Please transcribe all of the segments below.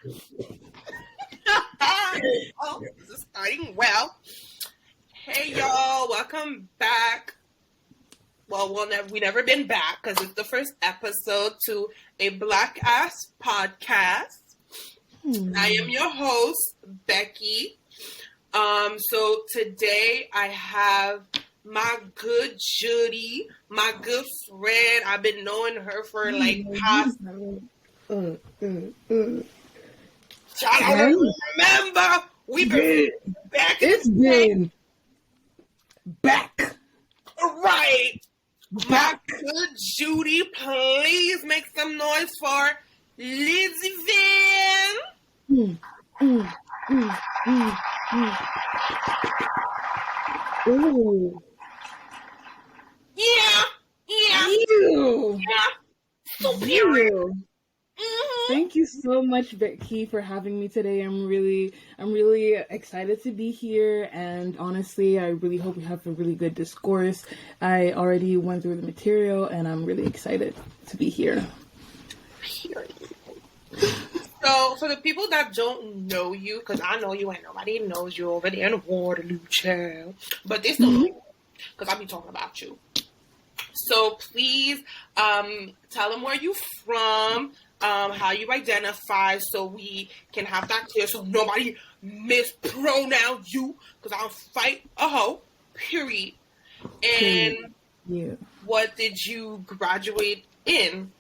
Oh, this is starting well. Hey, y'all. Welcome back. Well, we never been back because it's the first episode to a Blackass Podcast. I am your host, Becky. So today I have my good Judy, my good friend. I've been knowing her for like past. I don't remember. We've been back. It's been back. Right. My good Judy, please make some noise for Lizzie Van. Ooh. Yeah. Ew. Superior. Ew. Thank you so much, Becky, for having me today. I'm really excited to be here, and honestly, I really hope we have a really good discourse. I already went through the material, and I'm really excited to be here. So, for the people that don't know you, because I know you and nobody knows you over there in Waterloo, child, but they still know you, because I be talking about you. So, please tell them where you from, how you identify, so we can have that clear, so nobody mispronounce you, because I'll fight a hoe, period. And What did you graduate in?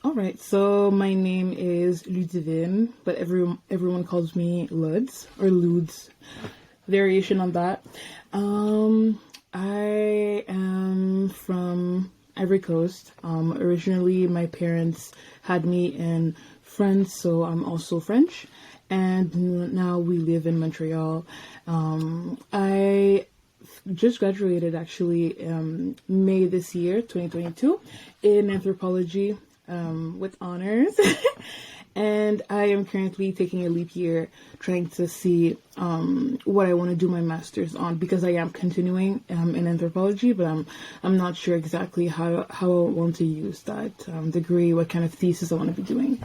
All right, so my name is Ludivine, but everyone calls me Luds or Ludes. Variation on that. I am from Ivory Coast. Originally, my parents had me in France, so I'm also French. And now we live in Montreal. I just graduated actually May this year, 2022, in anthropology with honors. And I am currently taking a leap year trying to see what I want to do my master's on, because I am continuing in anthropology, but I'm not sure exactly how I want to use that degree, what kind of thesis I want to be doing.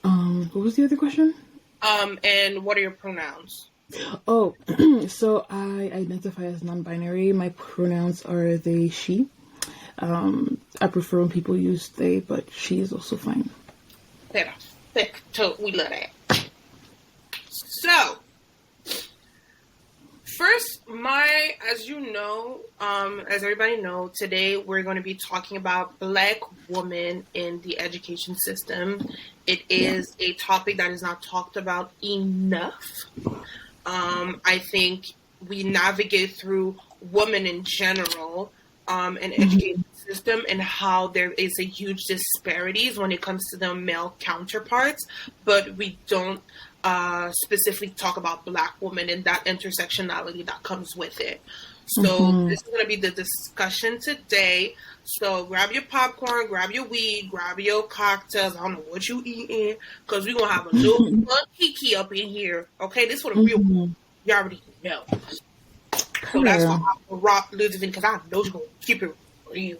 What was the other question? And what are your pronouns? Oh, so I identify as non-binary. My pronouns are they, she. I prefer when people use they, but she is also fine. We love that. So, first, as you know, as everybody knows, today we're going to be talking about Black women in the education system. It is a topic that is not talked about enough. I think we navigate through women in general, and education system, and how there is a huge disparities when it comes to the male counterparts, but we don't specifically talk about Black women and that intersectionality that comes with it. So this is going to be the discussion today. So grab your popcorn, grab your weed, grab your cocktails. I don't know what you eating, because we're going to have a little fun kiki up in here. Okay, this is for the real one. You already know. So that's why I'm rock Ludivine, because I know you're going to keep it real.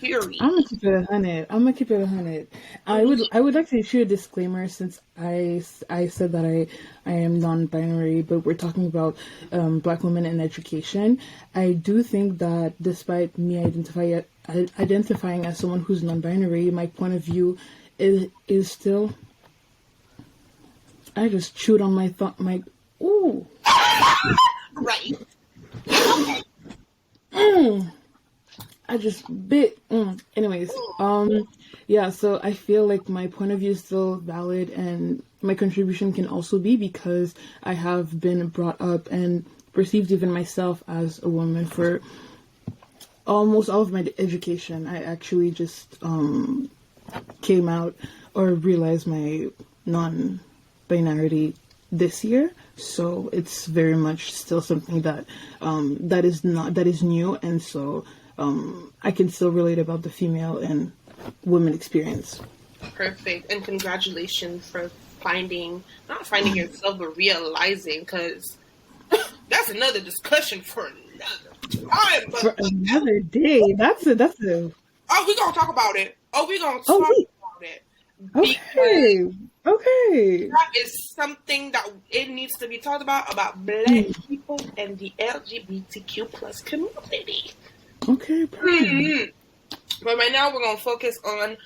Period. I'm gonna keep it 100. I would like to issue a disclaimer, since I said that I am non-binary, but we're talking about Black women in education. I do think that despite me identifying as someone who's non-binary, my point of view is still. I just chewed on my thought. Ooh. Right. I just bit. Anyways, yeah, so I feel like my point of view is still valid, and my contribution can also be because I have been brought up and perceived even myself as a woman for almost all of my education. I actually just came out or realized my non-binarity this year, so it's very much still something that that is new, and so I can still relate about the female and women experience. Perfect. And congratulations for not finding yourself, but realizing, because that's another discussion for another time. But for another day. That's a. Oh, we're going to talk about it. About it. Okay. Okay. That is something that it needs to be talked about Black people and the LGBTQ plus community. Okay, perfect. But right now we're going to focus on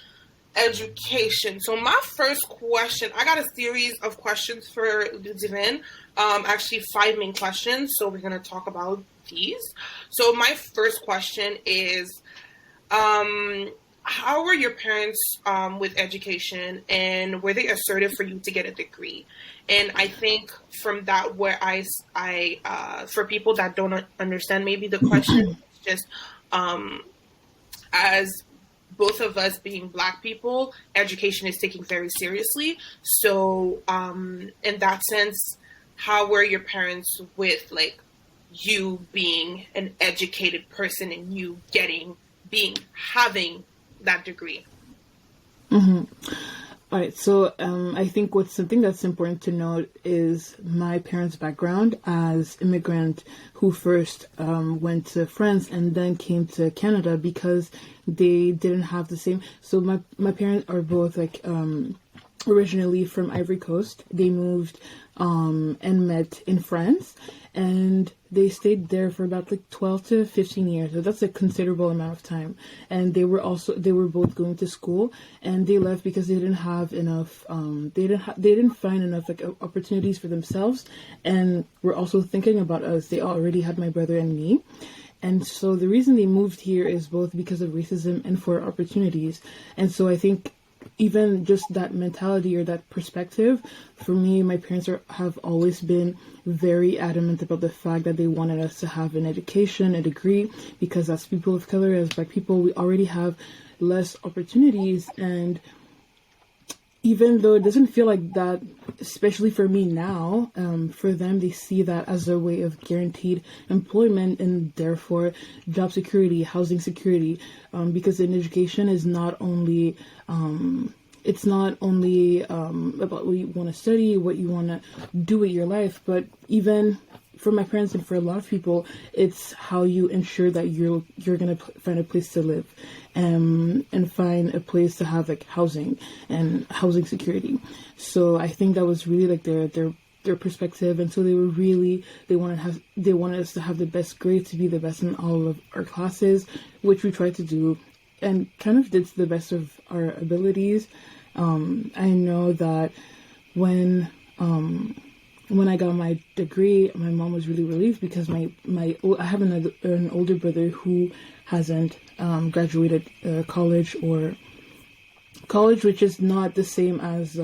education. So my first question, I got a series of questions for Ludivine, actually 5 main questions. So we're going to talk about these. So my first question is, how were your parents with education, and were they assertive for you to get a degree? And I think from that, where I for people that don't understand maybe the question, it's just as both of us being Black people, education is taken very seriously. So in that sense, how were your parents with like you being an educated person and you having that degree? Mm-hmm. All right, so I think what's something that's important to note is my parents' background as immigrant who first went to France and then came to Canada because they didn't have the same. So my parents are both like originally from Ivory Coast. They moved and met in France, and they stayed there for about like 12 to 15 years. So that's a considerable amount of time. And they were both going to school, and they left because they didn't have enough, they didn't find enough like opportunities for themselves, and were also thinking about us. They already had my brother and me. And so the reason they moved here is both because of racism and for opportunities. And so I think even just that mentality or that perspective, for me, my parents have always been very adamant about the fact that they wanted us to have an education, a degree, because as people of color, as Black people, we already have less opportunities. And even though it doesn't feel like that, especially for me now, for them, they see that as a way of guaranteed employment and therefore job security, housing security, because in education is not only about what you want to study, what you want to do with your life, but even for my parents and for a lot of people, it's how you ensure that you're gonna find a place to live, and find a place to have like housing and housing security. So I think that was really like their perspective, and so they wanted us to have the best grades, to be the best in all of our classes, which we tried to do, and kind of did to the best of our abilities. I know that when I got my degree, my mom was really relieved because I have an older brother who hasn't graduated college, which is not the same as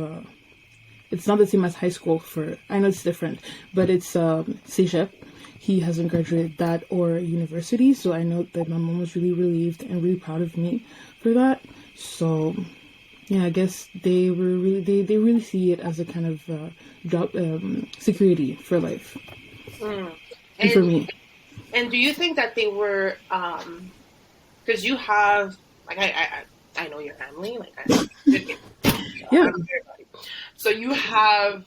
it's not the same as high school. I know it's different, but it's Cégep. He hasn't graduated that or university, so I know that my mom was really relieved and really proud of me for that. So yeah, I guess they really see it as a kind of job security for life. And for me. And do you think that they were, because you have, like, I know your family, like, yeah. So you have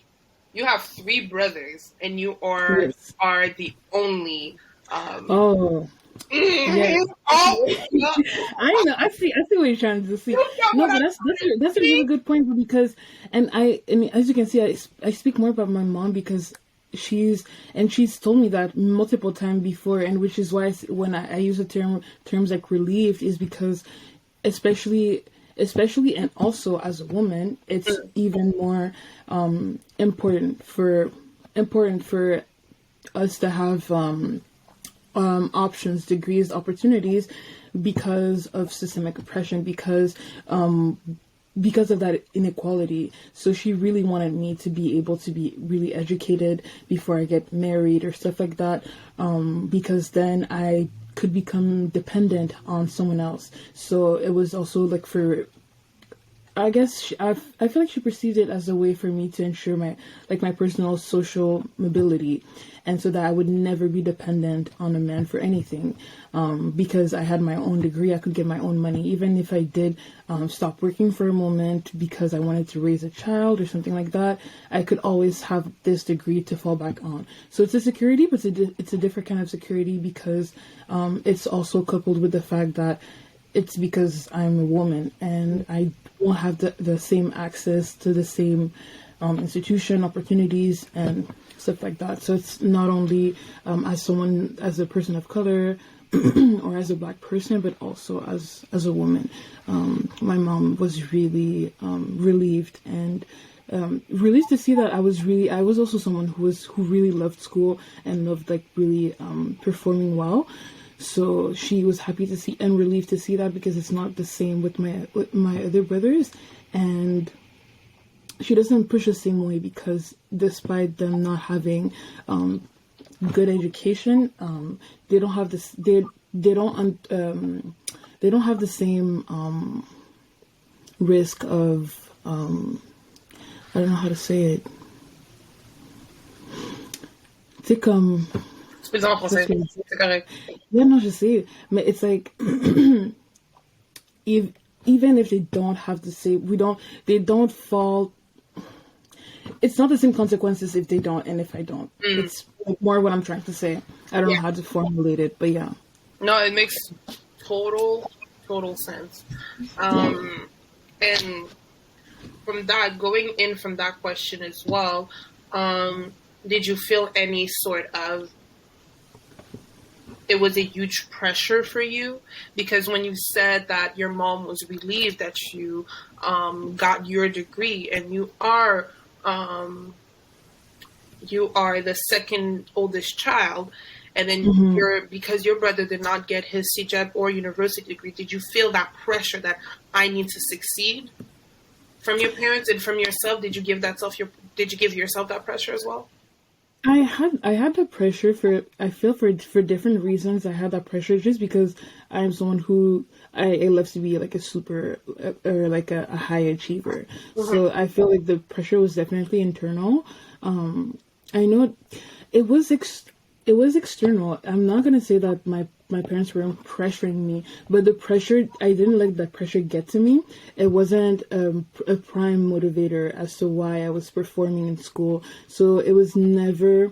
3 brothers, and you are the only. Yes. I know. I see what you're trying to see. No, but that's a really good point, because, and I mean, as you can see, I speak more about my mom because she's told me that multiple times before, and which is why when I use the terms like relieved, is because especially and also as a woman, it's even more important for us to have options, degrees, opportunities, because of systemic oppression, because of that inequality. So she really wanted me to be able to be really educated before I get married or stuff like that, because then I could become dependent on someone else. So it was also like I guess I feel like she perceived it as a way for me to ensure my personal social mobility, and so that I would never be dependent on a man for anything, because I had my own degree. I could get my own money, even if I did stop working for a moment because I wanted to raise a child or something like that. I could always have this degree to fall back on. So it's a security, but it's a different kind of security, because it's also coupled with the fact that it's because I'm a woman and I won't have the same access to the same institution opportunities and stuff like that. So it's not only as a person of color or as a Black person, but also as a woman. My mom was really relieved and relieved to see that I was also someone who really loved school and loved like really performing well. So she was happy to see and relieved to see that, because it's not the same with my other brothers, and she doesn't push the same way, because despite them not having good education, they don't have this. They don't have the same risk of I don't know how to say it. C'est comme. C'est en français. C'est correct. Yeah, no, je sais. But it's like, even if they don't have the same, they don't fall. It's not the same consequences if they don't and if I don't. It's more what I'm trying to say. I don't know how to formulate it, but yeah. No, it makes total sense. And from that, going in from that question as well, did you feel any sort of, it was a huge pressure for you? Because when you said that your mom was relieved that you got your degree, and you are the second oldest child, and then because your brother did not get his CJEP or university degree, did you feel that pressure that I need to succeed from your parents and from yourself? Did you give yourself that pressure as well? I had that pressure for different reasons. I had that pressure just because I'm someone who I love to be like a super or like a high achiever. So I feel like the pressure was definitely internal. I know it was external. I'm not gonna say that my parents were pressuring me, but the pressure, I didn't let that pressure get to me. It wasn't a prime motivator as to why I was performing in school. So it was never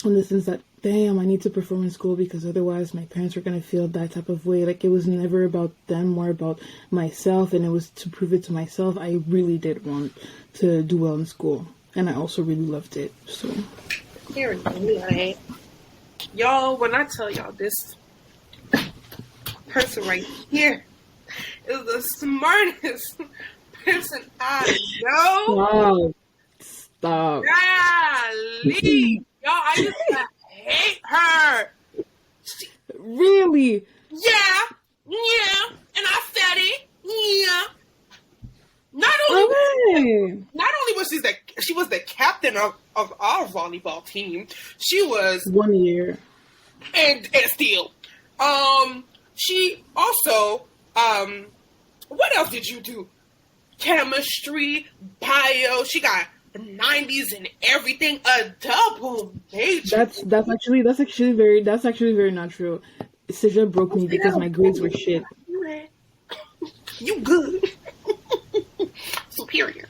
in the sense that, damn, I need to perform in school because otherwise my parents are going to feel that type of way. Like, it was never about them, more about myself, and it was to prove it to myself. I really did want to do well in school, and I also really loved it. So here, right? Y'all, when I tell y'all this person right here is the smartest person I know. Stop. Golly. Y'all, I used to hate her. Really? Yeah. And I said it. Yeah. Not only was she was the captain of our volleyball team, she was 1 year. And still. She also, what else did you do? Chemistry, bio. She got 90s and everything. A double major. That's actually very not true. Sija broke me because my grades were shit. You good? Superior.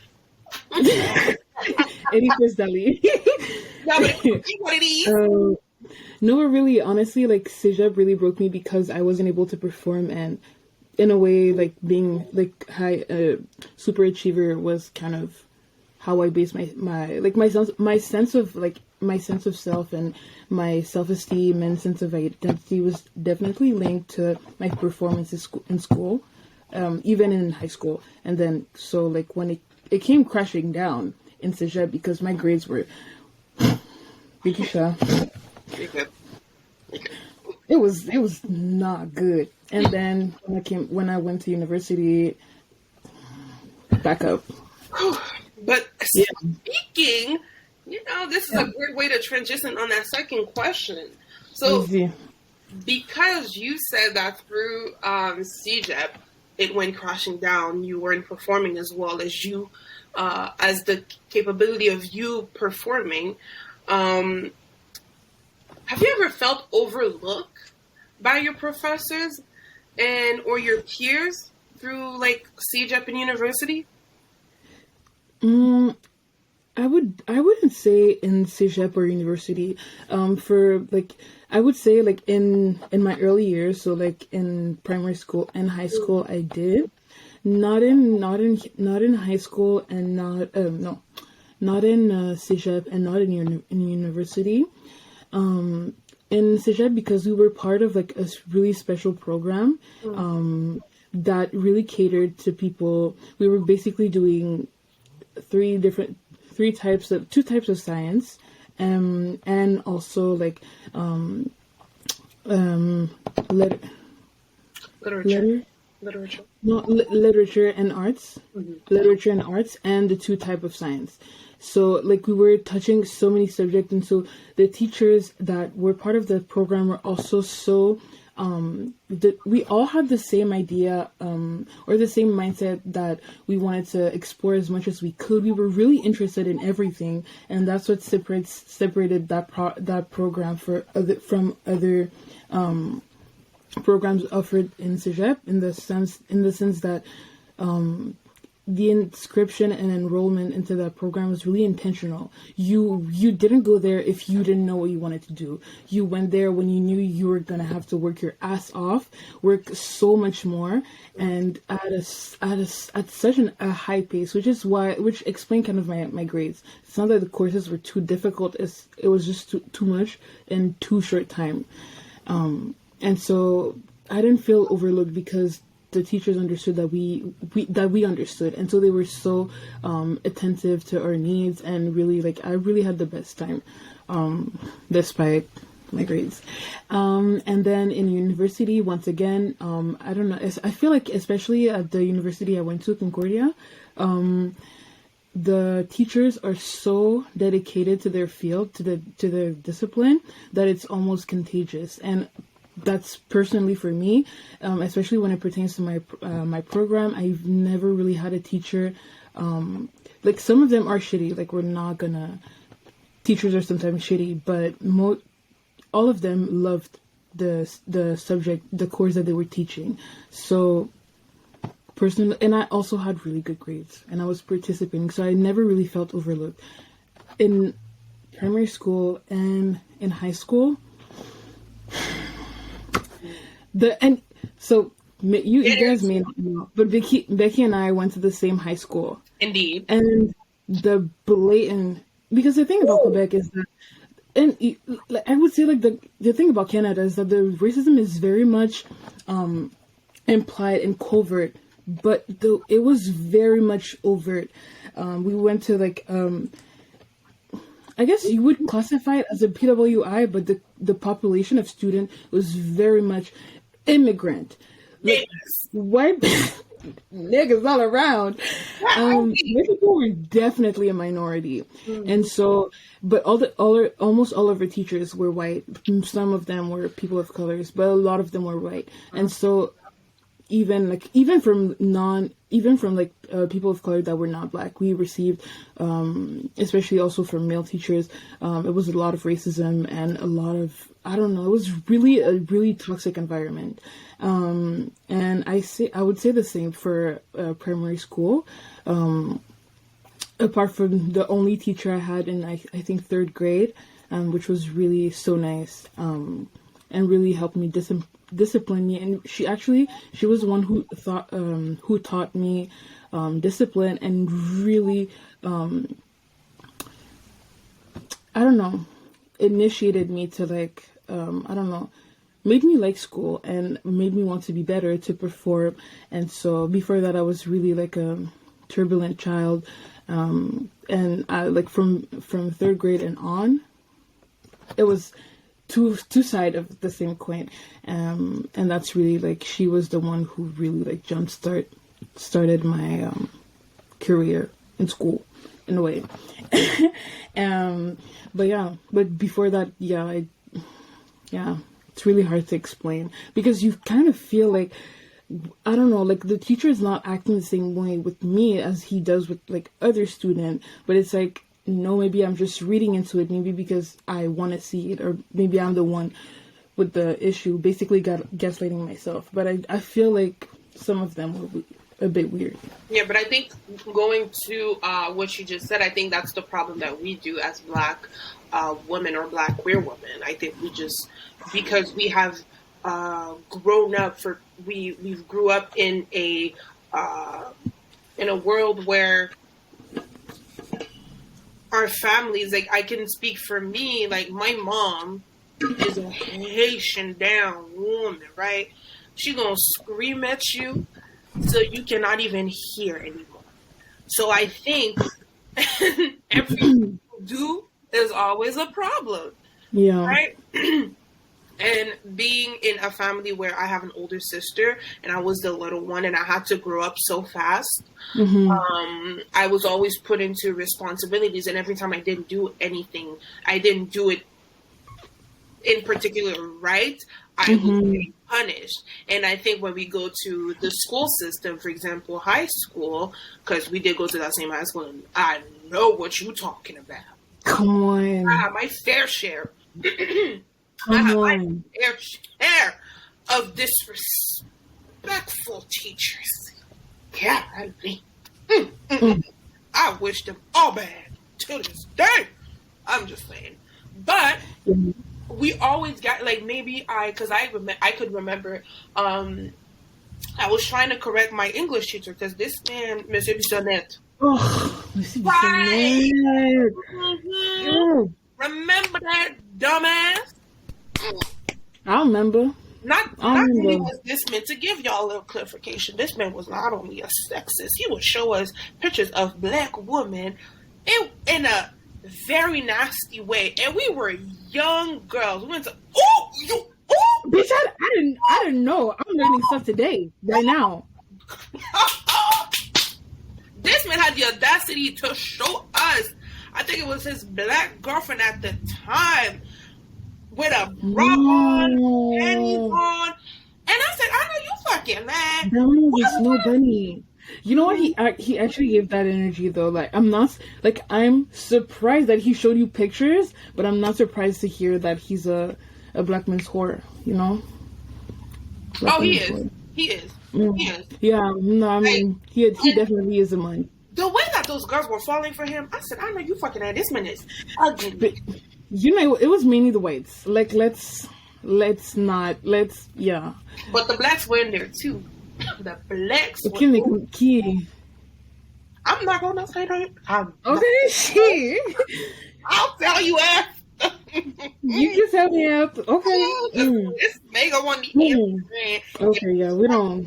81st Dali. No, but what it is. No, really, honestly, like, Sija really broke me because I wasn't able to perform, and in a way, like, being like high super achiever was kind of how I based my sense of self and my self-esteem and sense of identity was definitely linked to my performance in school, even in high school. And then so like when it came crashing down in Sija because my grades were it was not good. And then when I went to university, back up. But speaking, this is a great way to transition on that second question. So, because you said that through CJEP, it went crashing down, you weren't performing as well as you, as the capability of you performing. Have you ever felt overlooked by your professors or your peers through like CJEP and university? I wouldn't say in Cégep or university. For like, I would say like in my early years, so like in primary school and high school, I did. Not in high school, and not no, not in Cégep, and not in university. In Cégep, because we were part of like a really special program that really catered to people. We were basically doing two types of science, and also like lit- Literature. literature and arts, literature and arts, and the two type of science. So like we were touching so many subjects, and so the teachers that were part of the program were also so we all had the same idea, or the same mindset, that we wanted to explore as much as we could. We were really interested in everything, and that's what separated that program from other programs offered in Cégep, in the sense that the inscription and enrollment into that program was really intentional. You didn't go there if you didn't know what you wanted to do. You went there when you knew you were gonna have to work your ass off, work so much more, and at such a high pace, which explained kind of my grades. It's not that the courses were too difficult; it was just too much in too short time, and so I didn't feel overlooked because the teachers understood that we understood, and so they were so attentive to our needs, and really, like, I really had the best time, despite my grades. And then in university, once again, I don't know, I feel like, especially at the university I went to, Concordia, the teachers are so dedicated to their field, to their discipline, that it's almost contagious. And that's personally for me, especially when it pertains to my program. I've never really had a teacher, like, some of them are shitty, like, teachers are sometimes shitty, but all of them loved the subject, the course that they were teaching. So personally, and I also had really good grades, and I was participating, so I never really felt overlooked. In primary school and in high school, you guys may not know, but Becky and I went to the same high school. Indeed. And because the thing about Quebec is that, and I would say, like, the thing about Canada is that the racism is very much implied and covert, but it was very much overt. We went to, like, I guess you would classify it as a PWI, but the population of student was very much immigrant, like, white niggas all around. White people were definitely a minority, and so, but almost all of our teachers were white. Some of them were people of colors, but a lot of them were white, and so even from people of color that were not Black, we received, especially also from male teachers, it was a lot of racism and a lot of, I don't know, it was really a really toxic environment. And I would say the same for primary school. Apart from the only teacher I had in, I think, third grade, which was really so nice, and really helped me discipline me. And she was the one who taught me discipline, and really, I don't know, initiated me to, like, I don't know, made me like school and made me want to be better, to perform. And so before that, I was really like a turbulent child, and I, like, from third grade and on, it was two side of the same coin, and that's really, like, she was the one who really, like, started my career in school, in a way. But before that, it's really hard to explain, because you kind of feel like, I don't know, like, the teacher is not acting the same way with me as he does with, like, other student, but it's like, no, maybe I'm just reading into it, maybe because I want to see it, or maybe I'm the one with the issue, basically gaslighting myself. But I feel like some of them a bit weird. Yeah, but I think going to what you just said, I think that's the problem that we do as Black women or Black queer women. I think we just, because we have grown up we grew up in a world where our families, like, I can speak for me, like, my mom is a Haitian down woman, right? She gonna scream at you so you cannot even hear anymore. So I think everything you do is always a problem. Yeah. Right? And being in a family where I have an older sister and I was the little one and I had to grow up so fast, I was always put into responsibilities, and every time I didn't do anything, I didn't do it in particular right, I was getting punished. And I think when we go to the school system, for example, high school, because we did go to that same high school, and I know what you're talking about. Come on. I have my fair share. Come on. Fair share of disrespectful teachers. Yeah, I wish them all bad to this day. I'm just saying. But we always got, like, maybe I could remember, I was trying to correct my English teacher because this man, Monsieur Bissonnette. Oh, Monsieur Bissonnette. Remember that dumbass? I remember. Not only was this meant to give y'all a little clarification, this man was not only a sexist, he would show us pictures of Black women in a very nasty way, and we were young girls. We went to bitch, I didn't know. I'm learning stuff today, right now. This man had the audacity to show us, I think it was his Black girlfriend at the time, with a bra on, panties on, and I said, I know you fucking mad. That was Snow Bunny. You know what? He actually gave that energy though. Like, I'm surprised that he showed you pictures, but I'm not surprised to hear that he's a Black man's whore. You know? He is. He is. He is. Yeah. No, I mean, he definitely is a man. The way that those girls were falling for him, I said, I know you fucking mad. This man is ugly. But, you know, it was mainly the whites. Like, let's yeah. But the Blacks were in there too. The Blacks were key. I'm not gonna say that. Okay, shit. I'll tell you after. You can tell me after. Okay. This mega one the Okay, yeah, we don't.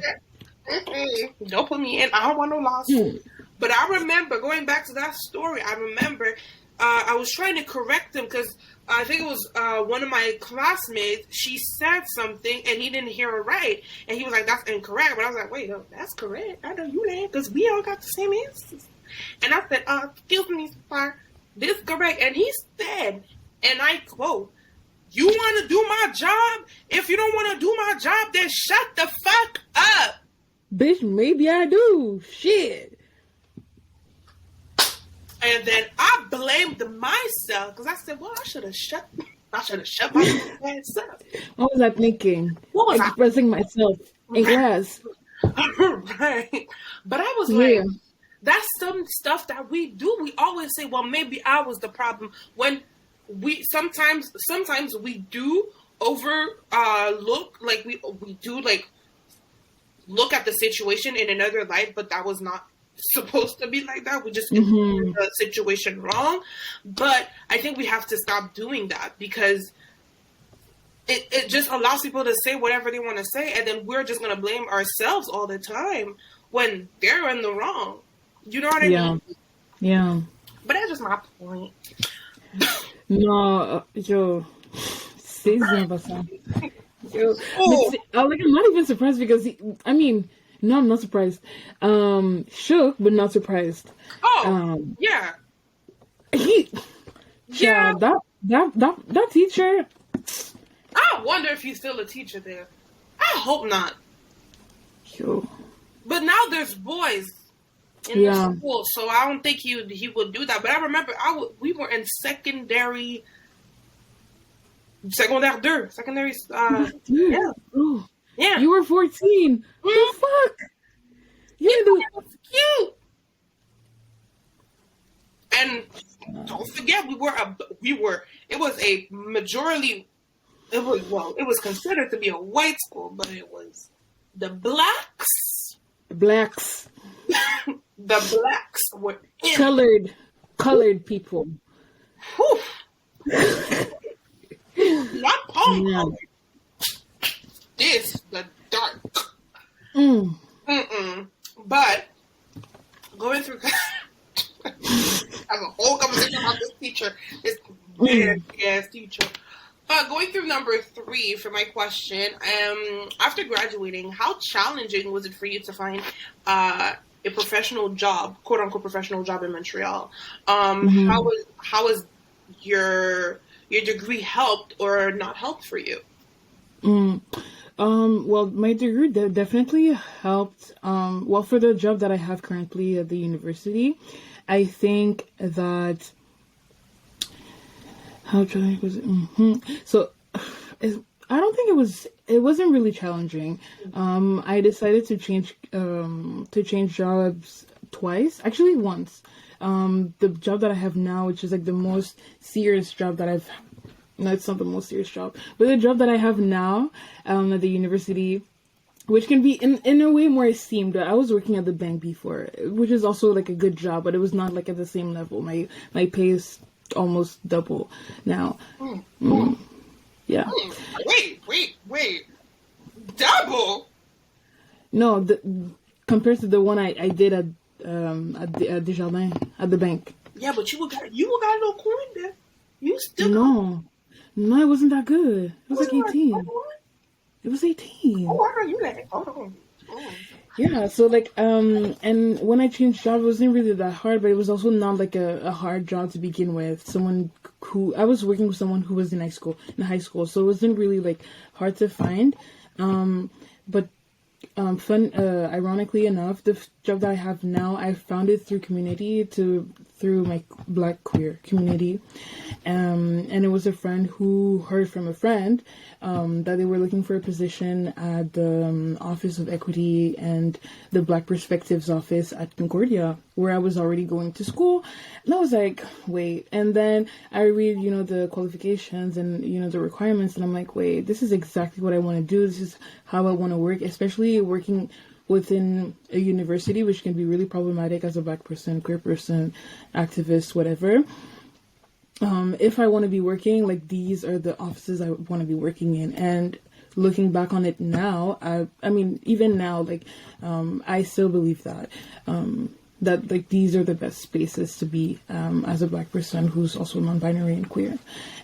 Don't put me in. I don't want no lawsuit. But I remember going back to that story. I remember I was trying to correct him because I think it was one of my classmates. She said something and he didn't hear it right, and he was like, "That's incorrect." But I was like, "Wait, no, that's correct. I know you did because we all got the same answers." And I said, "Excuse me, sir, this is correct." And he said, and I quote, "You want to do my job? If you don't want to do my job, then shut the fuck up." Bitch, maybe I do. Shit. And then I blamed myself because I said, "Well, I should have shut my ass up." What was I thinking? What was expressing myself in class? Right. But I was like, that's some stuff that we do. We always say, "Well, maybe I was the problem." When we sometimes we do look, like we do like look at the situation in another light, but that was not supposed to be like that. We just interpret the situation wrong. But I think we have to stop doing that because it just allows people to say whatever they want to say, and then we're just going to blame ourselves all the time when they're in the wrong. You know what I mean? Yeah. But that's just my point. No, yo, c'est ça. Yo, I'm not even surprised because no, I'm not surprised. Shook, but not surprised. Yeah. That teacher. I wonder if he's still a teacher there. I hope not. Yo. But now there's boys in the school, so I don't think he would do that. But I remember we were in secondaire 2. Yeah. Ooh. Yeah. You were 14. What the fuck? Yeah, He thought it was cute. And don't forget, it was a majority. It was considered to be a white school, but it was the blacks. blacks, The blacks were in. colored people. Whew. Not palm Yeah. color. This the dark. But going through have a whole conversation about this teacher, this weird ass teacher. Going through number 3 for my question. After graduating, how challenging was it for you to find a professional job, quote unquote professional job in Montreal? How was your degree helped or not helped for you? Well, my degree definitely helped. Well, for the job that I have currently at the university, I think that how challenging was it? So, I don't think it wasn't really challenging. I decided to change jobs twice, actually once. The job that I have now, which is like the most serious job that I've. No, it's not the most serious job, but the job that I have now at the university, which can be in a way more esteemed. I was working at the bank before, which is also like a good job, but it was not like at the same level. My pay is almost double now. Yeah. Wait. Double? No, compared to the one I did at Desjardins at the bank. Yeah, but you got a little coin there. You still No, it wasn't that good. It was like 18. It was 18. Oh, I know you let it. Hold on. Yeah, so like, and when I changed job, it wasn't really that hard, but it was also not like a hard job to begin with. I was working with someone who was in high school, so it wasn't really like hard to find. But ironically enough, the job that I have now, I found it through through my Black queer community. And it was a friend who heard from a friend that they were looking for a position at the Office of Equity and the Black Perspectives office at Concordia, where I was already going to school. And I was like, wait. And then I read, the qualifications and, the requirements. And I'm like, wait, this is exactly what I want to do. This is how I want to work, especially working within a university, which can be really problematic as a Black person, queer person, activist, whatever. If I want to be working, like, these are the offices I want to be working in. And looking back on it now, I mean, even now, like, I still believe that, that, like, these are the best spaces to be, as a Black person who's also non-binary and queer.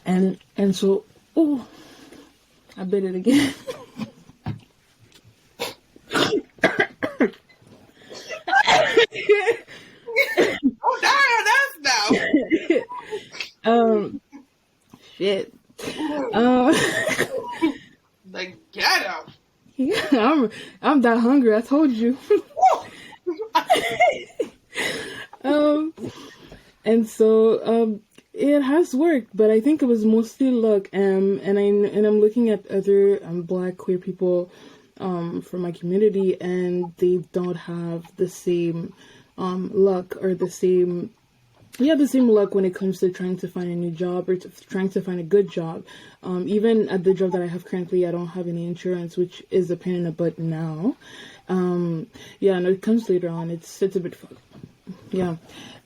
And so, I bit it again. Shit. The ghetto. Yeah, I'm that hungry. I told you. And so it has worked, but I think it was mostly luck. And I'm looking at other Black queer people from my community, and they don't have the same luck or the same luck when it comes to trying to find a new job or trying to find a good job. Even at the job that I have currently, I don't have any insurance, which is a pain in the butt now. No, it comes later on. It's a bit fucked. Yeah.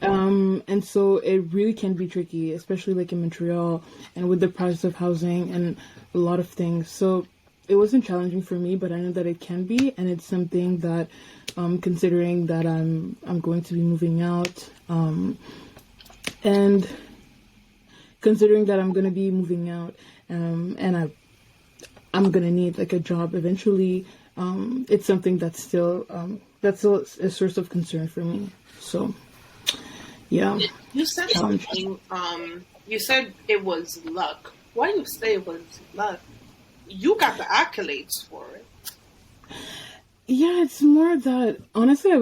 And so it really can be tricky, especially like in Montreal and with the price of housing and a lot of things. So it wasn't challenging for me, but I know that it can be, and it's something that, considering that I'm going to be moving out, and considering that I'm going to be moving out, and I'm going to need like a job eventually, it's something that's still a source of concern for me. So, yeah. You said something, you said it was luck. Why do you say it was luck? You got the accolades for it. Yeah, it's more that, honestly, I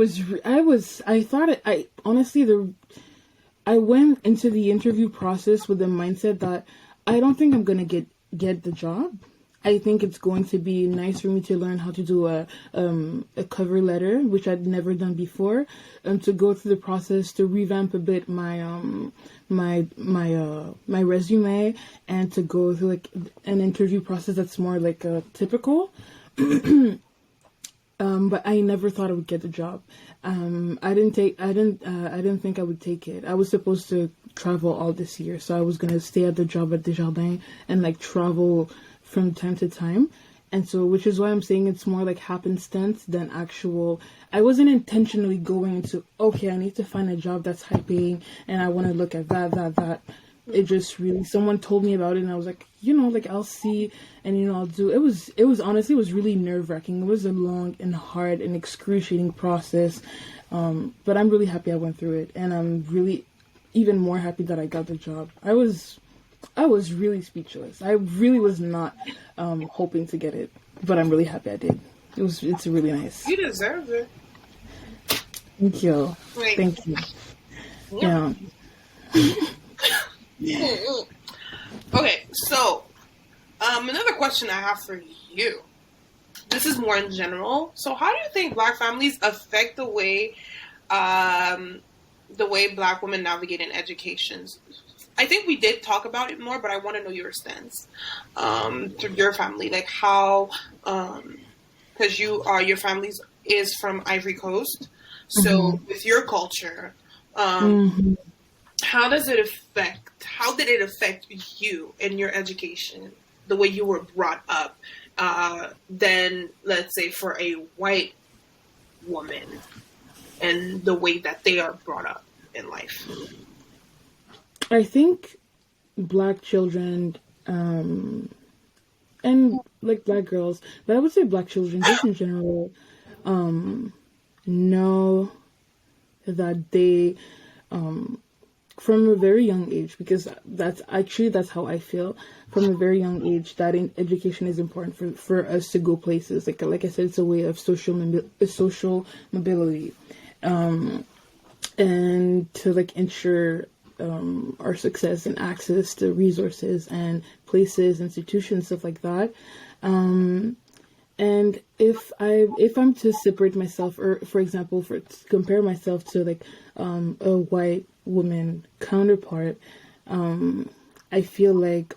went into the interview process with the mindset that I don't think I'm going to get the job. I think it's going to be nice for me to learn how to do a cover letter, which I'd never done before, to go through the process to revamp a bit my resume, and to go through like an interview process that's more like typical. But I never thought I would get the job. I didn't think I would take it. I was supposed to travel all this year, so I was gonna stay at the job at Desjardins and like travel from time to time. And so, which is why I'm saying it's more like happenstance than actual. I wasn't intentionally going to, okay, I need to find a job that's high paying and I want to look at that. It just really, someone told me about it and I was like, like I'll see, and I'll do. It was honestly, it was really nerve wracking. It was a long and hard and excruciating process. But I'm really happy I went through it, and I'm really even more happy that I got the job. I was really speechless. I really was not hoping to get it, but I'm really happy I did. It's really nice. You deserve it. Thank you. Like, thank you. Yeah. Okay, so another question I have for you. This is more in general. So, how do you think Black families affect the way Black women navigate in education? I think we did talk about it more, but I want to know your stance through your family, like how, because your family is from Ivory Coast, so with your culture, how did it affect you in your education, the way you were brought up, than, let's say, for a white woman and the way that they are brought up in life? I think Black children, and like Black girls, but I would say Black children just in general, know that they, from a very young age, because that's how I feel, from a very young age, that education is important for us to go places. Like I said, it's a way of social mobility, and to like ensure our success and access to resources and places, institutions, stuff like that. And if I'm to separate myself, or for example, to compare myself to like a white woman counterpart, I feel like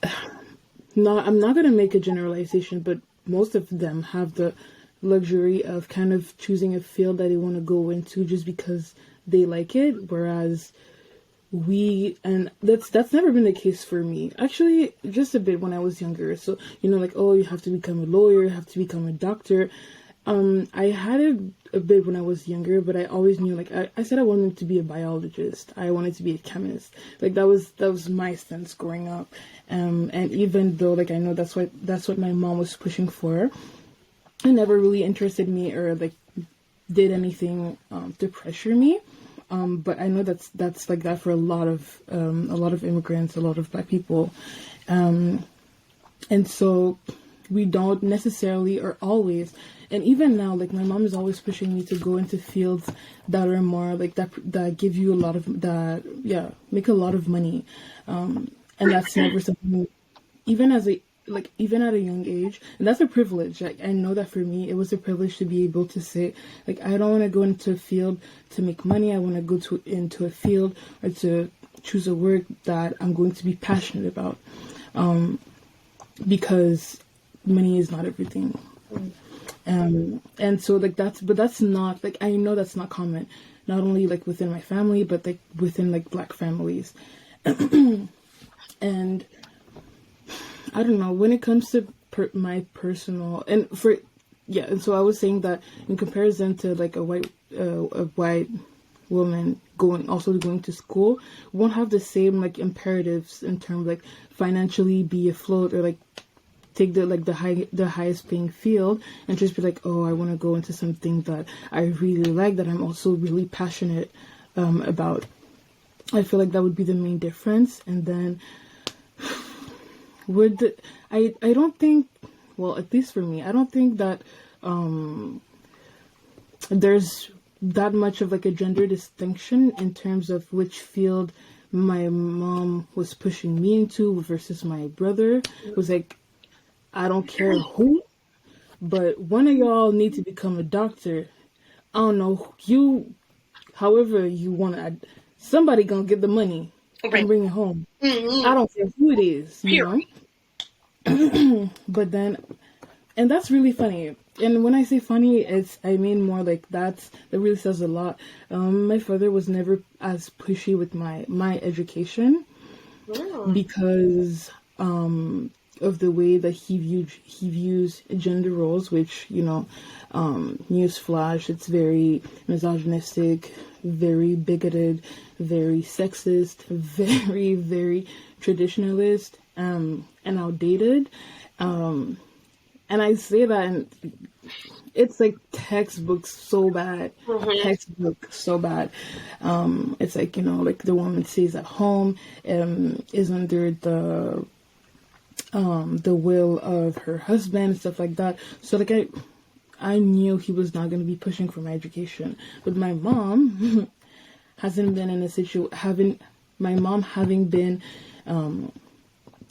I'm not gonna make a generalization, but most of them have the luxury of kind of choosing a field that they want to go into just because they like it, whereas that's never been the case for me. Actually, just a bit when I was younger. So, like, oh, you have to become a lawyer, you have to become a doctor. I had it a bit when I was younger, but I always knew, like, I said I wanted to be a biologist. I wanted to be a chemist. Like, that was my stance growing up. And even though, like, I know that's what my mom was pushing for, it never really interested me or, like, did anything to pressure me. But I know that's like that for a lot of immigrants, a lot of Black people. And so we don't necessarily or always, and even now, like, my mom is always pushing me to go into fields that are more like that give you make a lot of money. And that's never something, even at a young age, and that's a privilege. Like, I know that for me, it was a privilege to be able to say, like, I don't want to go into a field to make money. I want to go into a field or to choose a work that I'm going to be passionate about, because money is not everything. And so, like, that's not, like, I know that's not common, not only like within my family, but like within like Black families. And I don't know, when it comes to my personal, and so I was saying that in comparison to like a white woman going to school, won't have the same like imperatives in terms of like financially be afloat or like take the highest paying field, and just be like, oh, I want to go into something that I really like, that I'm also really passionate about. I feel like that would be the main difference. And then I don't think, well, at least for me, I don't think that there's that much of like a gender distinction in terms of which field my mom was pushing me into versus my brother. It was like, I don't care who, but one of y'all need to become a doctor. I don't know, however you want to, somebody gonna get the money and bring it home. Mm-hmm. I don't care who it is, you know? But then, and that's really funny. And when I say funny, I mean more like that really says a lot. My father was never as pushy with my education because of the way that he views gender roles, which, you know, newsflash, it's very misogynistic, very bigoted, very sexist, very, very traditionalist, and outdated. And I say that, and it's like textbook so bad. Textbook so bad. It's like, you know, like the woman stays at home, is under the will of her husband, stuff like that. So like I knew he was not going to be pushing for my education. But my mom hasn't been in a having been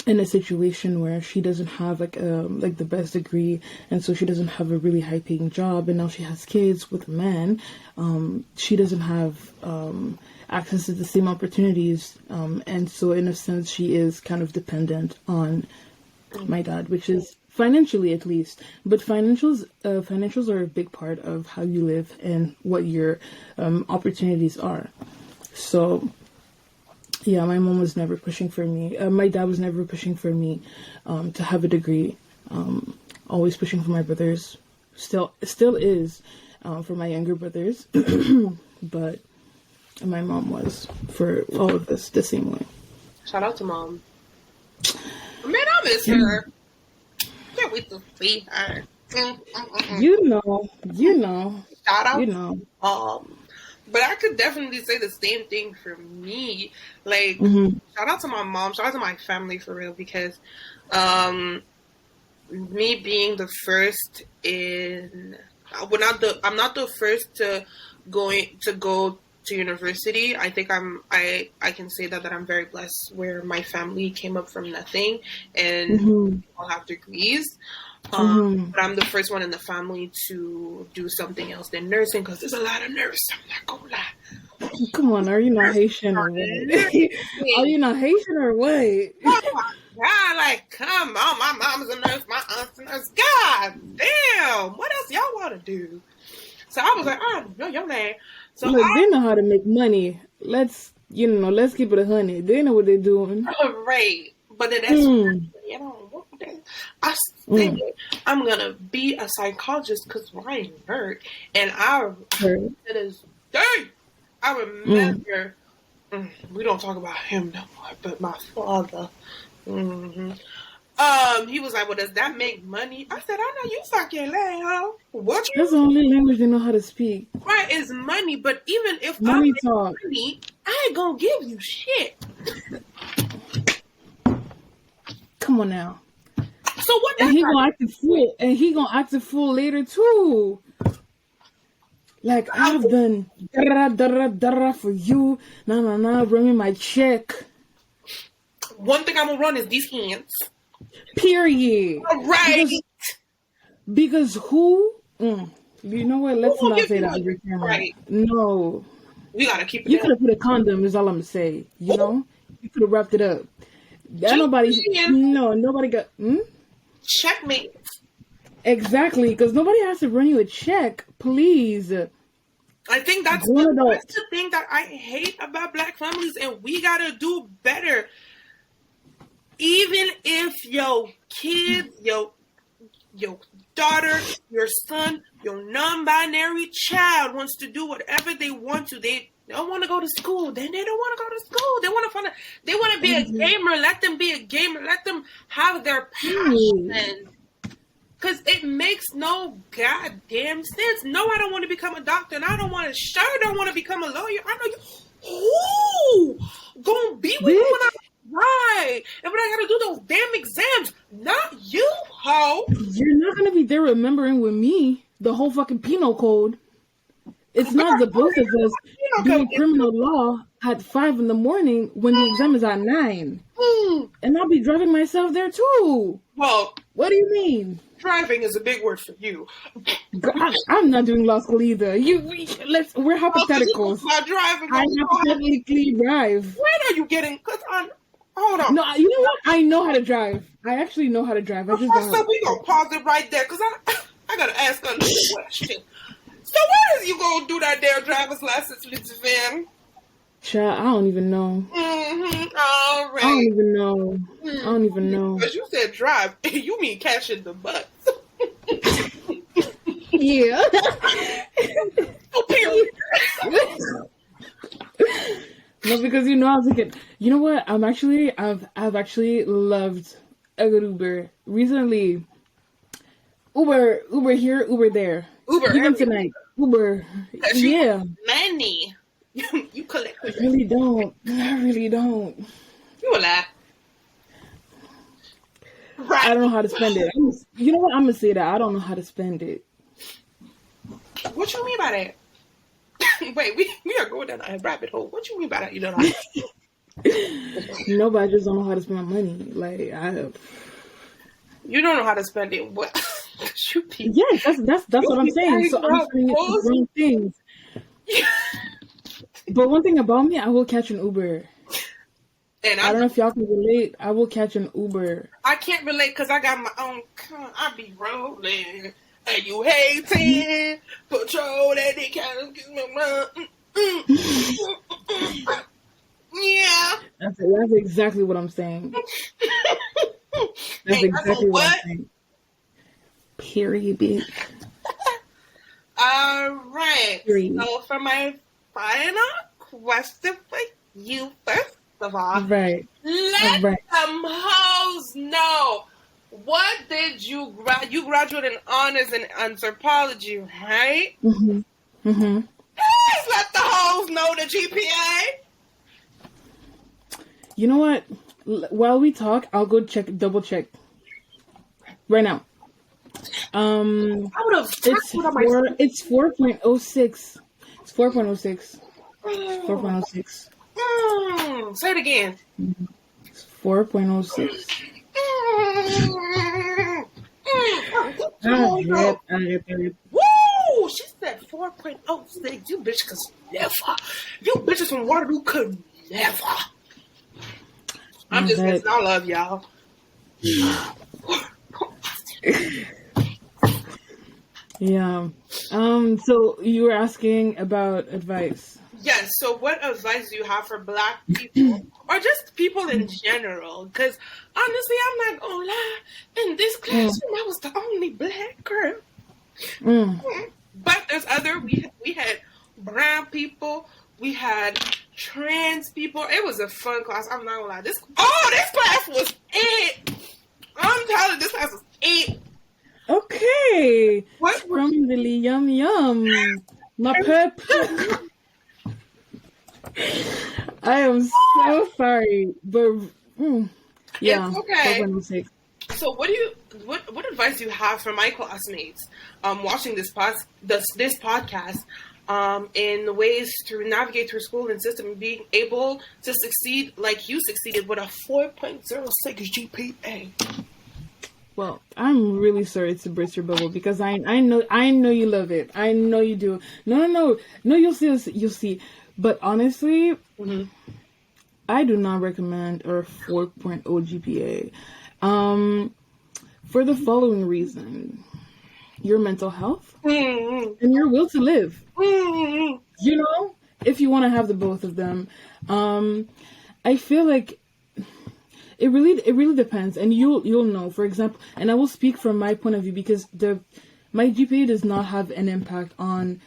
in a situation where she doesn't have like the best degree, and so she doesn't have a really high paying job, and now she has kids with a man. She doesn't have access to the same opportunities, and so in a sense she is kind of dependent on my dad, which is financially at least. But financials are a big part of how you live and what your opportunities are. So yeah, my mom was never pushing for me. My dad was never pushing for me to have a degree. Always pushing for my brothers. Still is for my younger brothers. But my mom was for all of this the same way. Shout out to mom. Man, I miss her. Can't wait to see her. You know. Shout out. You know. But I could definitely say the same thing for me. Like, shout out to my mom, shout out to my family for real, because me being the first I'm not the first to go to university. I think I can say that I'm very blessed, where my family came up from nothing and all have degrees. But I'm the first one in the family to do something else than nursing, because there's a lot of nurses. I'm not gonna lie. Come on, are you not Haitian or what? Are you not Haitian or what? Oh my God, like, come on. My mom's a nurse, my aunt's a nurse. God damn, what else y'all want to do? So I was like, oh, know your name. So look, they know how to make money. Let's keep it 100. They know what they're doing. Right. But then that's I don't want that. I think I'm gonna be a psychologist because I'm a nerd, and it is dang. I remember we don't talk about him no more, but my father. He was like, "Well, does that make money?" I said, "I know you fucking lay, ho. What you?" That's the only language they know how to speak. Right, is money. But even if money I make money, I ain't gonna give you shit. Come on now. So what? And he gonna act a fool later too. Like, I've done da for you. Nah, bring me my check. One thing I'm gonna run is these hands. Period. All right. Because who? You know what? Let's not say that every camera. Right. No. We gotta keep it. You could have put a condom, is all I'm gonna say. You know? You could have wrapped it up. Nobody got... Checkmate. Exactly, because nobody has to run you a check, please. I think that's the thing that I hate about Black families, and we gotta do better. Even if your kids, your daughter, your son, your non-binary child wants to do whatever they want to, they don't want to go to school, then they don't want to go to school. They want to be a gamer. Let them be a gamer. Let them have their passion. Because it makes no goddamn sense. No, I don't want to become a doctor, and I don't want to become a lawyer. I know you. Who gonna be with me when I right? And when I gotta do those damn exams, not you, ho. You're not gonna be there remembering with me the whole fucking penal code. It's not the both of us. doing criminal law at 5 a.m. when the exam is at 9. And I'll be driving myself there too. Well, what do you mean? Driving is a big word for you. I'm not doing law school either. We're hypotheticals. I hypothetically drive. When are you getting? Hold on. No, you know what? I know how to drive. I actually know how to drive. I just don't. So we gonna pause it right there because I gotta ask another question. So when is you gonna do that damn driver's license, Little Van? Child, I don't even know. All right. I don't even know. Because you said drive, you mean cash in the butt. Yeah. Oh, period. No, because I was thinking, you know what? I've actually loved a good Uber recently. Uber here, Uber there. Uber even tonight. Uber. Yeah. Money. You collect. I really don't. You a lie. Right. I don't know how to spend it. You know what? I'm gonna say that I don't know how to spend it. What you mean by that? Wait, we are going down a rabbit hole. What you mean by that? You don't know. No, but I just don't know how to spend my money. You don't know how to spend it. What? Yes, that's what I'm saying. So I'm spending it for wrong things. But one thing about me, I will catch an Uber. And I don't know if y'all can relate. I will catch an Uber. I can't relate because I got my own car. I be rolling. And you hating. Patrol that they can't get me run. Yeah. That's exactly what I'm saying. That's exactly what I'm saying. Period, bitch. All right. Period. So for my final question for you, first of all, right. Let them hoes know. What did you you graduated in honors in anthropology, right? Mm-hmm. Mm-hmm. Please let the hoes know the GPA. You know what? While we talk, I'll go double check right now. I would have. It's 4.06. It's 4.06. 4.06. Say it again. It's 4.06. Woo! She said 4.06. You bitch could never. You bitches from Waterloo could never. I'm just kidding. I love y'all. Yeah. So you were asking about advice. Yes. So what advice do you have for Black people or just people in general? Because honestly, I'm not gonna lie. In this classroom, I was the only Black girl. But there's other. We had brown people. We had trans people. It was a fun class. I'm not gonna lie. This class was it. I'm telling you, this class was it. Okay. What? From really yum. My purple. I am so sorry, but yeah. It's okay. So what advice do you have for my classmates watching this podcast in ways to navigate through school and system and being able to succeed like you succeeded with a 4.06 GPA? Well, I'm really sorry to burst your bubble because I know you love it. I know you do. No, you'll see. But honestly, I do not recommend a 4.0 GPA. For the following reason: your mental health and your will to live. You know, if you want to have the both of them, I feel like it really depends, and you'll know. For example, and I will speak from my point of view because my GPA does not have an impact on.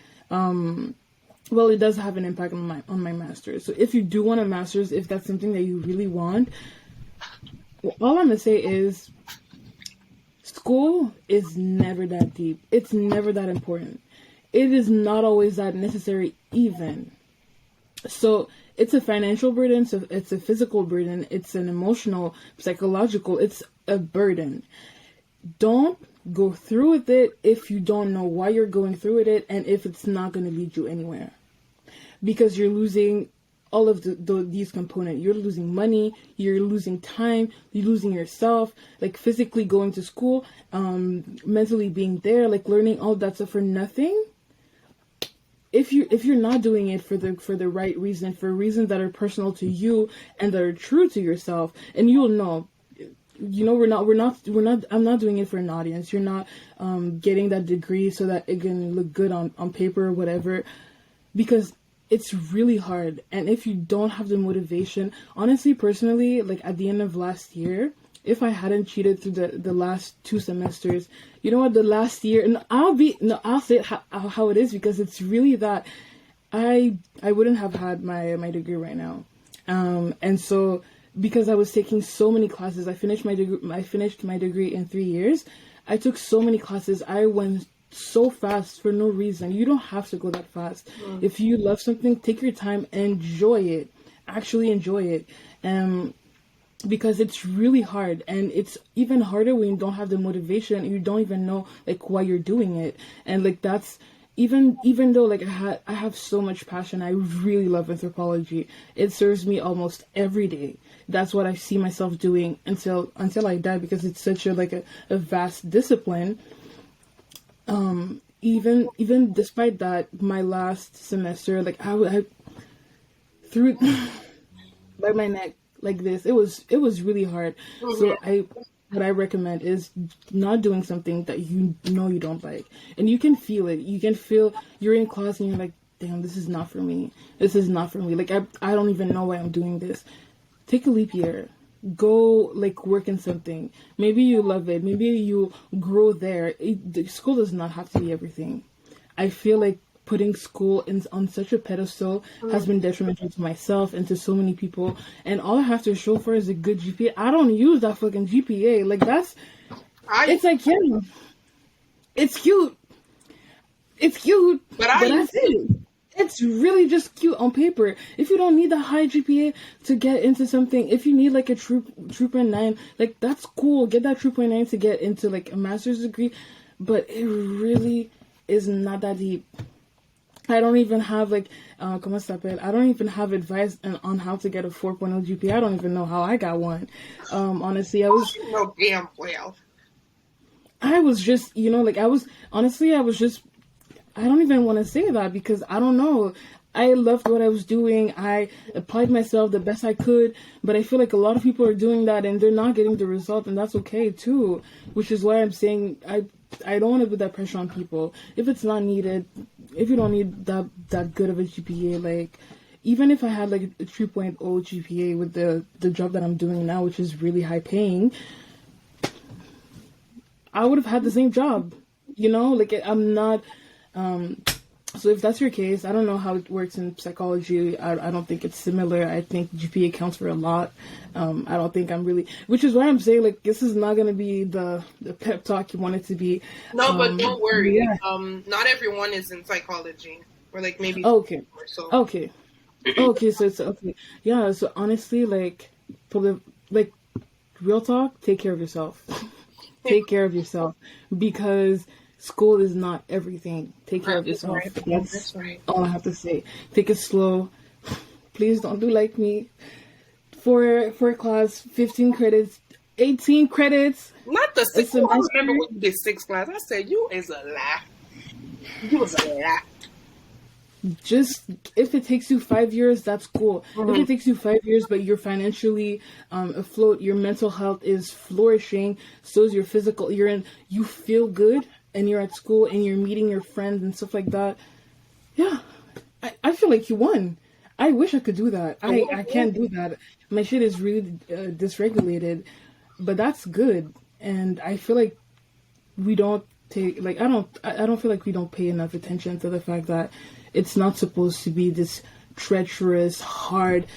Well, it does have an impact on my master's. So if you do want a master's, if that's something that you really want, all I'm gonna say is school is never that deep. It's never that important. It is not always that necessary even. So it's a financial burden, so it's a physical burden, it's an emotional, psychological, it's a burden. Don't go through with it if you don't know why you're going through with it and if it's not going to lead you anywhere. because you're losing all of these components. You're losing money, you're losing time, you're losing yourself, like physically going to school, mentally being there, like learning all that stuff for nothing. If you're not doing it for the right reason, for reasons that are personal to you and that are true to yourself, and you'll know, we're not. I'm not doing it for an audience. You're not getting that degree so that it can look good on paper or whatever, because it's really hard. And if you don't have the motivation, honestly, personally, like at the end of last year, if I hadn't cheated through the last 2 semesters, you know what, the last year, and I'll say it how it is, because it's really that I wouldn't have had my degree right now. And so, because I was taking so many classes, I finished my degree in 3 years. I took so many classes. I went so fast for no reason. You don't have to go that fast. If you love something, take your time, enjoy it. Actually enjoy it. Because it's really hard, and it's even harder when you don't have the motivation. You don't even know like why you're doing it, and like that's even though like I have so much passion. I really love anthropology. It serves me almost every day. That's what I see myself doing until I die, because it's such a vast discipline. Even despite that, my last semester, like I threw by my neck like this. It was really hard. So what I recommend is not doing something that you know you don't like, and you can feel it. You can feel you're in class and you're like, damn, this is not for me. This is not for me. Like I don't even know why I'm doing this. Take a leap year. Go like work in something. Maybe you love it. Maybe you grow there. The school does not have to be everything. I feel like putting school on such a pedestal has been detrimental to myself and to so many people. And all I have to show for is a good GPA. I don't use that fucking GPA. Like it's like, yeah, it's cute. It's cute, but that's it. It's really just cute on paper. If you don't need the high GPA to get into something, if you need like a 3.9, like that's cool. Get that 3.9 to get into like a master's degree, but it really is not that deep. I don't even have like, I don't even have advice on how to get a 4.0 GPA. I don't even know how I got one. Honestly, I was no damn well. I was just, I don't even want to say that, because I don't know. I loved what I was doing. I applied myself the best I could, but I feel like a lot of people are doing that and they're not getting the result, and that's okay too. Which is why I'm saying I don't want to put that pressure on people. If it's not needed, if you don't need that good of a GPA, like even if I had like a 3.0 GPA with the job that I'm doing now, which is really high paying, I would have had the same job. Like I'm not. So if that's your case, I don't know how it works in psychology. I don't think it's similar. I think GPA counts for a lot. I don't think I'm really, which is why I'm saying like this is not going to be the pep talk you want it to be. No, but don't worry. Yeah. Not everyone is in psychology, or like maybe. Okay. Okay. So it's okay. Yeah. So honestly, like real talk, take care of yourself. Take care of yourself, because school is not everything. Take care of yourself. Right. That's right. all I have to say. Take it slow. Please don't do like me. For class, 15 credits, 18 credits. Not the 6. I remember when you did 6 class. I said, you is a lie. You was a lie. Just, if it takes you 5 years, that's cool. If it takes you 5 years, but you're financially afloat, your mental health is flourishing, so is your physical, you feel good, and you're at school, and you're meeting your friends and stuff like that, yeah, I feel like you won. I wish I could do that. I can't do that. My shit is really dysregulated, but that's good. And I feel like we don't take, like, I don't feel like we don't pay enough attention to the fact that it's not supposed to be this treacherous, hard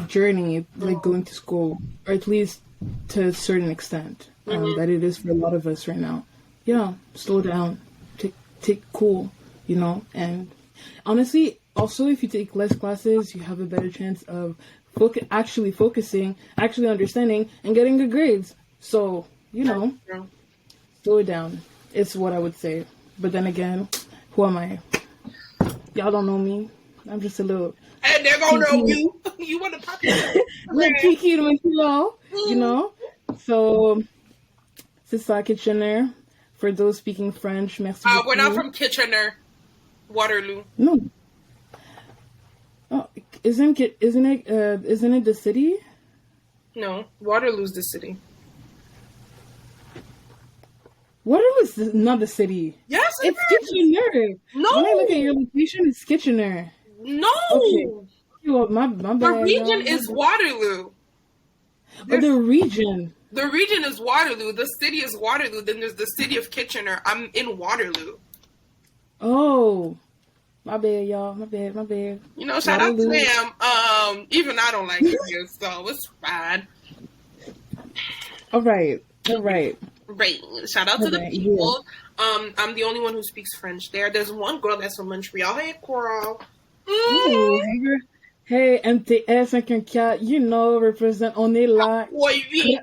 journey, like going to school, or at least to a certain extent, that it is for a lot of us right now. Yeah, slow down, take cool, and honestly, also, if you take less classes, you have a better chance of actually focusing, actually understanding, and getting good grades. So, slow it down. It's what I would say. But then again, who am I? Y'all don't know me. I'm just a little. And they're gonna know you. You want to pop it? Little Kiki to Kilo, you know. So, c'est ça, Kitchener. For those speaking French, merci beaucoup. We're not from Kitchener, Waterloo. No. Oh, isn't it the city? No, Waterloo's the city. Waterloo is not the city. Yes, it's Kitchener. No. When I look at your location, it's Kitchener. No. Okay. Well, my bad. The region is Waterloo. The region. The region is Waterloo. The city is Waterloo. Then there's the city of Kitchener. I'm in Waterloo. Oh. My bad, y'all. My bad. You know, shout out to them. Even I don't like it here, so it's fine. All right. Right. Shout out to the people. Yeah. I'm the only one who speaks French there. There's one girl that's from Montreal. Hey, Coral. Ooh, hey, MTS 514, you know, represent, on est là. Oui.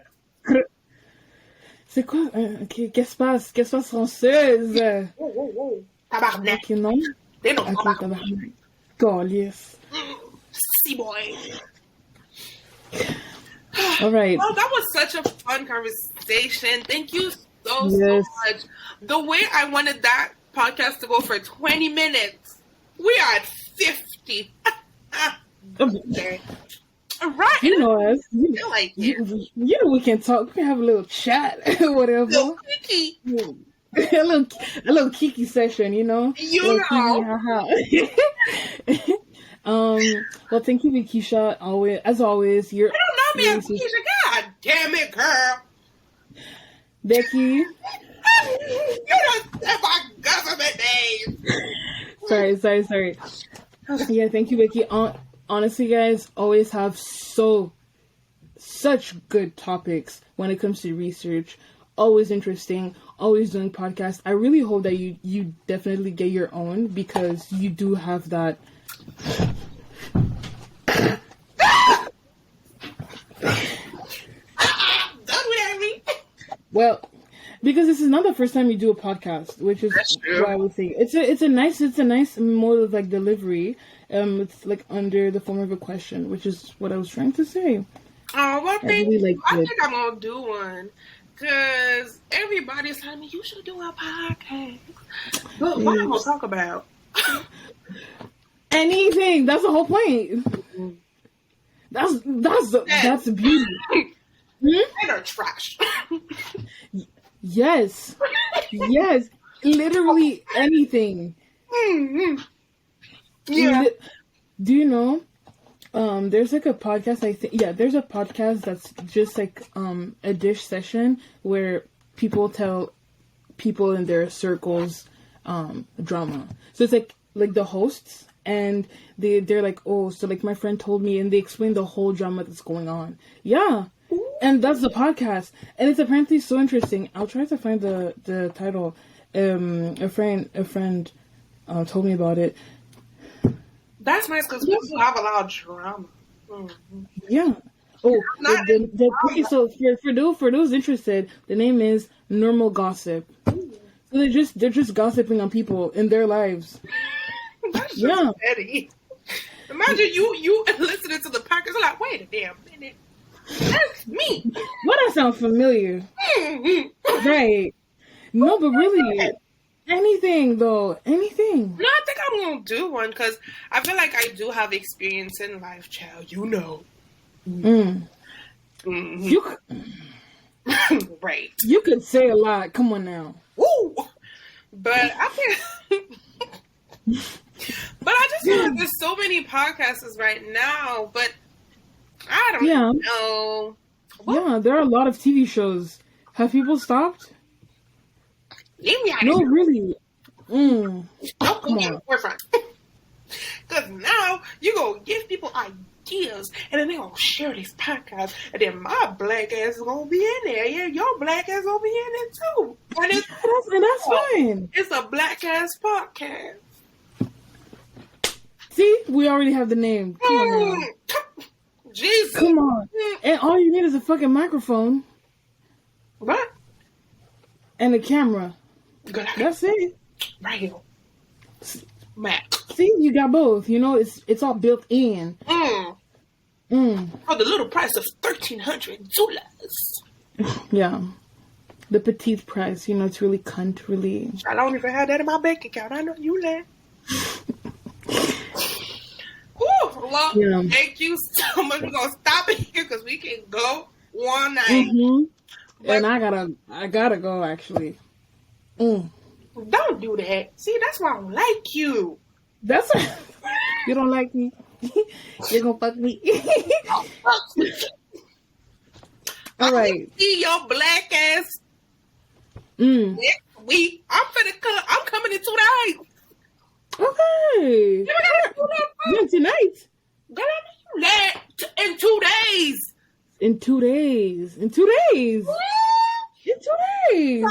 C'est quoi? Ok, qu'est-ce qui se passe française? Oh. Tabarnak. Ok, non? They don't ok, tabarnak. Calice. See, boy. All right. Well, that was such a fun conversation. Thank you so much. The way I wanted that podcast to go for 20 minutes, we are at 50. Okay. Right. You know us. You like it. You know we can talk. We can have a little chat or whatever. Little kiki. a little kiki session, you know? You know. Well, thank you, Keisha. As always, you're. I don't know me, Keisha. God damn it, girl. Becky. You don't say my government name. Sorry. Yeah, thank you, Becky. Honestly, guys, always have such good topics when it comes to research. Always interesting. Always doing podcasts. I really hope that you definitely get your own, because you do have that. Well, because this is not the first time you do a podcast, which is what I would say. It's a nice mode of like delivery. It's like under the form of a question, which is what I was trying to say. Oh, well, thank you. I think I'm gonna do one, because everybody's telling me you should do a podcast. But what am I gonna talk about? Anything. That's the whole point. That's beauty. And are trash. Yes. Literally anything. Mm-hmm. Yeah. Do you know? There's like a podcast. I think there's a podcast that's just like a dish session where people tell people in their circles drama. So it's like the hosts, and they're like, oh, so like my friend told me, and they explain the whole drama that's going on. Yeah. And that's the podcast, and it's apparently so interesting. I'll try to find the title. A friend told me about it. That's nice, because people have a lot of drama. Mm-hmm. Yeah. Oh, okay. So for those interested, the name is Normal Gossip. So they're just gossiping on people in their lives. That's just petty. Imagine you listening to the podcast, like, wait a damn minute. That's me. Why that sound familiar? Mm-hmm. Right. No, but really, anything though. Anything. No, I think I'm gonna do one, because I feel like I do have experience in life, child. You know. Mm-hmm. Right. You could say a lot. Come on now. Woo! But I think. But I just feel like there's so many podcasts right now, but I don't know. Yeah, there are a lot of TV shows. Have people stopped? Leave me out No, of here. really. Don't go get a boyfriend. Because now you going to give people ideas, and then they're going to share this podcast, and then my black ass is going to be in there. Yeah, your black ass going to be in it too. And that's fine. It's a Blackass Podcast. See, we already have the name. Come on now. Jesus. Come on. And all you need is a fucking microphone. What? And a camera. Good. That's it. Right. Mac. See, you got both. You know, it's all built in. For the little price of $1,300. Yeah. The petite price, you know, it's really cunt, really. I don't even have that in my bank account. I know you let. Well, yeah. Thank you so much. We're gonna stop it here because we can go one night. Mm-hmm. And I gotta go actually. Don't do that. See, that's why I don't like you. That's why you don't like me. You're gonna fuck me. All right. See your black ass next week. I'm coming in 2 days. Okay. Yeah, tonight. In 2 days. In 2 days. In 2 days. In 2 days.